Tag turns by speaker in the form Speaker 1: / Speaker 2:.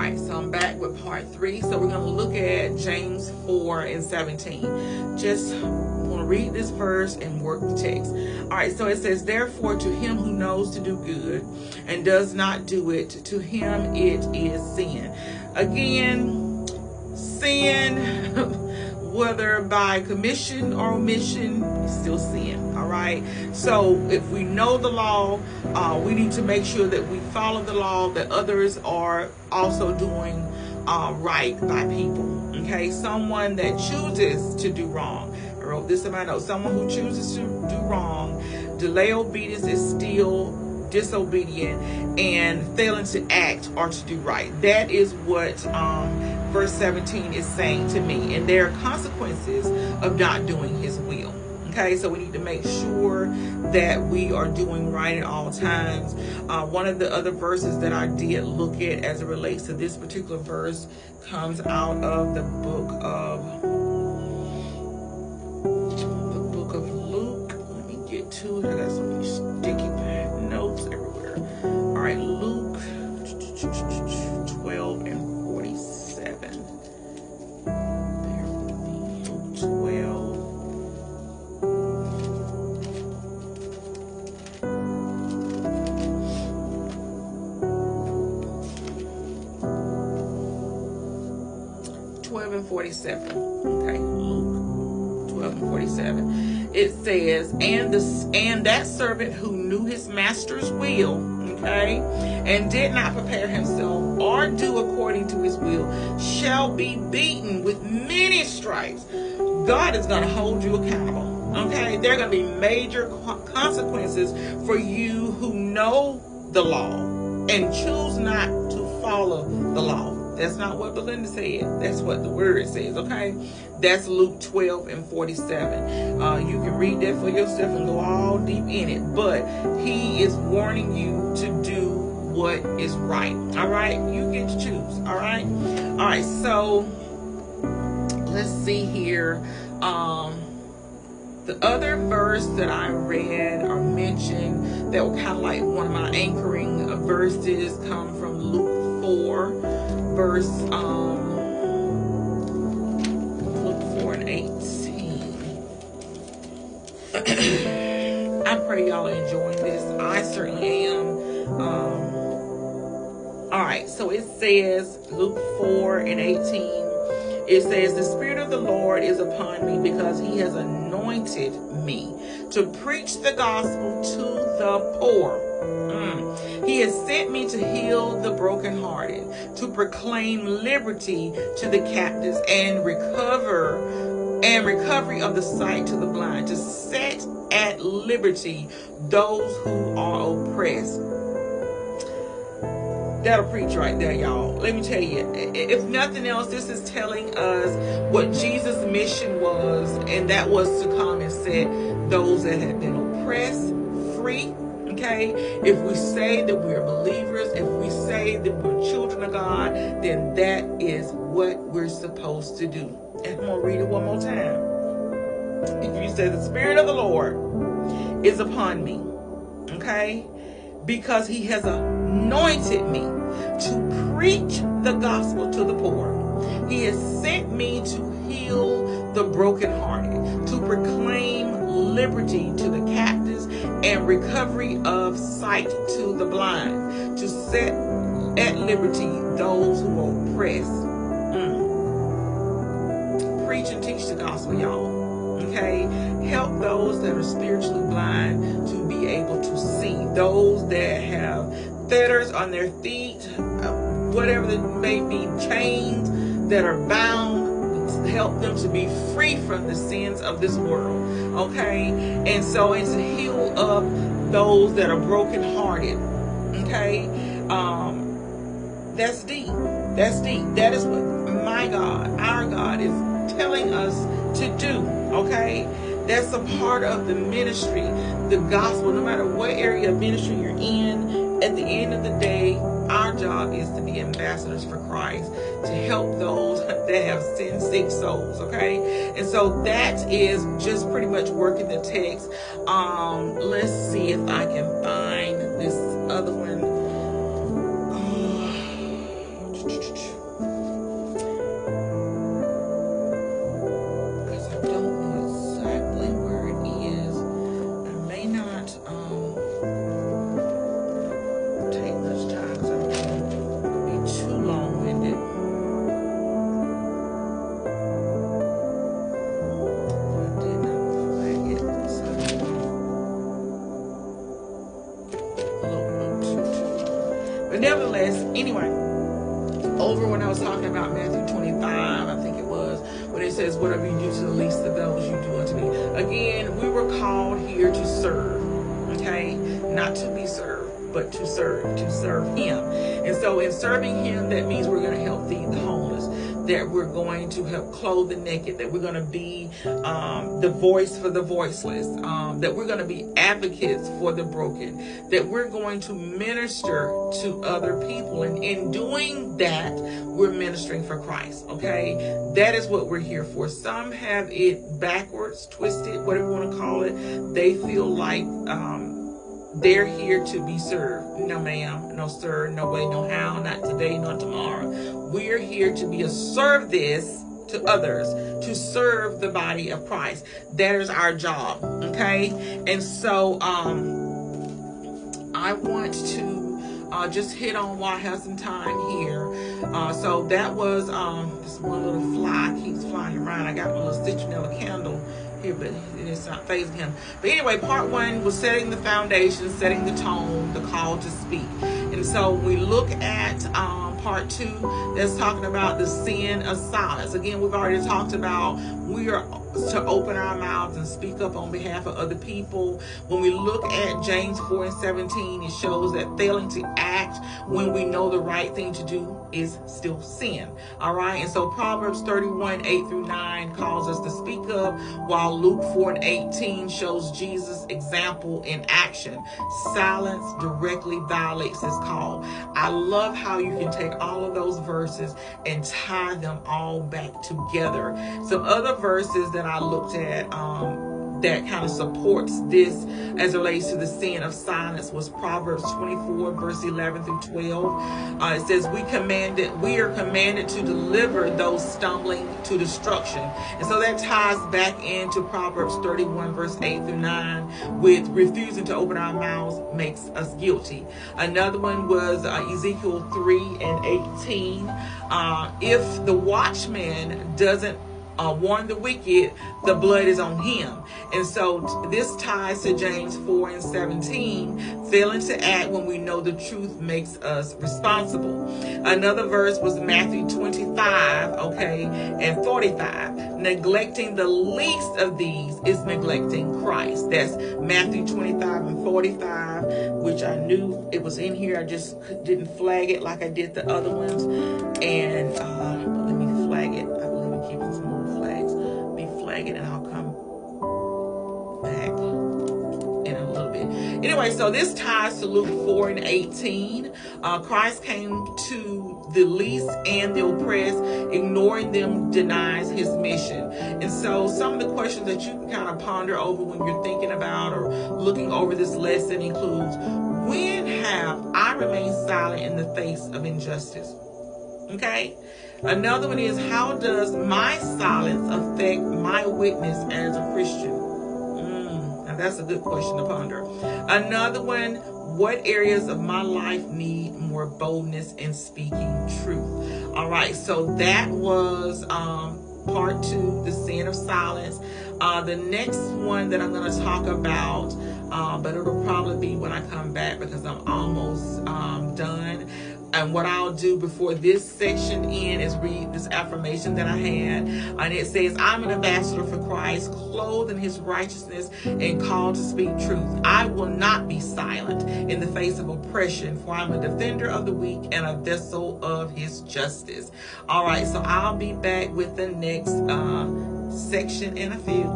Speaker 1: right, so I'm back with part 3. So we're going to look at James 4:17. Just want to read this verse and work the text. All right, so it says, therefore to him who knows to do good and does not do it, to him it is sin. Again, sin, whether by commission or omission, is still sin. All right, so if we know the law, we need to make sure that we follow the law, that others are also doing right by people. Okay, someone that chooses to do wrong, I wrote this in my notes, someone who chooses to do wrong, delay obedience is still disobedient, and failing to act or to do right. That is what verse 17 is saying to me. And there are consequences of not doing his will. Okay, so we need to make sure that we are doing right at all times. One of the other verses that I did look at as it relates to this particular verse comes out of the book of Luke. Let me get to it. I got so many sticky notes everywhere. All right, Luke 12:47. Bear with me. Luke 12. and 47. Okay, Luke 12:47. It says, and that servant who knew his master's will, okay, and did not prepare himself or do according to his will, shall be beaten with many stripes. God is going to hold you accountable. Okay, there are going to be major consequences for you who know the law and choose not to follow the law. That's not what Belinda said. That's what the word says, okay? That's Luke 12:47. You can read that for yourself and go all deep in it. But he is warning you to do what is right, all right? You get to choose, all right? All right, so let's see here. The other verse that I read or mentioned that were kind of like one of my anchoring verses come from Luke 4. Verse Luke 4:18. I pray y'all are enjoying this. I certainly am. All right, so it says Luke 4:18. It says, the Spirit of the Lord is upon me because he has anointed me to preach the gospel to the poor. He has sent me to heal the brokenhearted, to proclaim liberty to the captives and recovery of the sight to the blind, to set at liberty those who are oppressed. That'll preach right there, y'all. Let me tell you, if nothing else, this is telling us what Jesus' mission was, and that was to come and set those that have been oppressed free. Okay, if we say that we're believers, if we say that we're children of God, then that is what we're supposed to do. And I'm going to read it one more time. If you say the Spirit of the Lord is upon me, okay, because he has anointed me to preach the gospel to the poor. He has sent me to heal the brokenhearted, to proclaim liberty to the captives and recovery of sight to the blind, to set at liberty those who are oppressed. Preach and teach the gospel, y'all. Okay, help those that are spiritually blind to be able to see, those that have fetters on their feet, whatever that may be, chains that are bound, help them to be free from the sins of this world. Okay, and so it's to heal up those that are brokenhearted. Okay, that's deep. That's deep. That is what my God, our God, is telling us to do. Okay, that's a part of the ministry, the gospel. No matter what area of ministry you're in, at the end of the day, our job is to be ambassadors for Christ, to help those that have sin-sick souls, okay? And so that is just pretty much working the text. Let's see if I can find this other one. But nevertheless, anyway, over when I was talking about Matthew 25, I think it was, when it says, whatever you do to the least of those, you do unto me. Again, we were called here to serve, okay? Not to be served, but to serve him. And so in serving him, that means we're going to help feed the homeless, that we're going to help clothe the naked, that we're going to be the voice for the voiceless, that we're going to be advocates for the broken, that we're going to minister to other people. And in doing that, we're ministering for Christ, okay? That is what we're here for. Some have it backwards, twisted, whatever you want to call it. They feel like they're here to be served. No ma'am, no sir, no way, no how, not today, not tomorrow. We're here to be a service to others, to serve the body of Christ. That is our job, okay? And so I want to just hit on while I have some time here. So that was this one little fly keeps flying around. I got my little citronella candle here, but it's not phasing him. But anyway, part one was setting the foundation, setting the tone, the call to speak. And so we look at part two, that's talking about the sin of silence. Again, we've already talked about we are to open our mouths and speak up on behalf of other people. When we look at James 4:17, it shows that failing to act when we know the right thing to do is still sin. All right. And so Proverbs 31:8-9 calls us to speak up, while Luke 4:18 shows Jesus' example in action. Silence directly violates this call. I love how you can take all of those verses and tie them all back together. Some other verses that I looked at that kind of supports this as it relates to the sin of silence was Proverbs 24:11-12. It says we are commanded to deliver those stumbling to destruction. And so that ties back into Proverbs 31:8-9 with refusing to open our mouths makes us guilty. Another one was Ezekiel 3:18. If the watchman doesn't warn the wicked, the blood is on him. And so this ties to James 4:17, failing to act when we know the truth makes us responsible. Another verse was Matthew 25:45. Neglecting the least of these is neglecting Christ. That's Matthew 25:45, which I knew it was in here. I just didn't flag it like I did the other ones. And let me flag it. I believe in keeping some more flags. Let me flag it and I'll come back in a little bit. Anyway, so this ties to Luke 4:18. Christ came to the least and the oppressed. Ignoring them denies his mission. And so some of the questions that you can kind of ponder over when you're thinking about or looking over this lesson includes, when have I remained silent in the face of injustice? Okay. Another one is, how does my silence affect my witness as a Christian? Now that's a good question to ponder. Another one, what areas of my life need more boldness in speaking truth? All right, so that was part two, the sin of silence. The next one that I'm going to talk about, but it'll probably be when I come back because I'm almost done. And what I'll do before this section ends is read this affirmation that I had. And it says, I'm an ambassador for Christ, clothed in his righteousness and called to speak truth. I will not be silent in the face of oppression, for I'm a defender of the weak and a vessel of his justice. All right, so I'll be back with the next section in a few.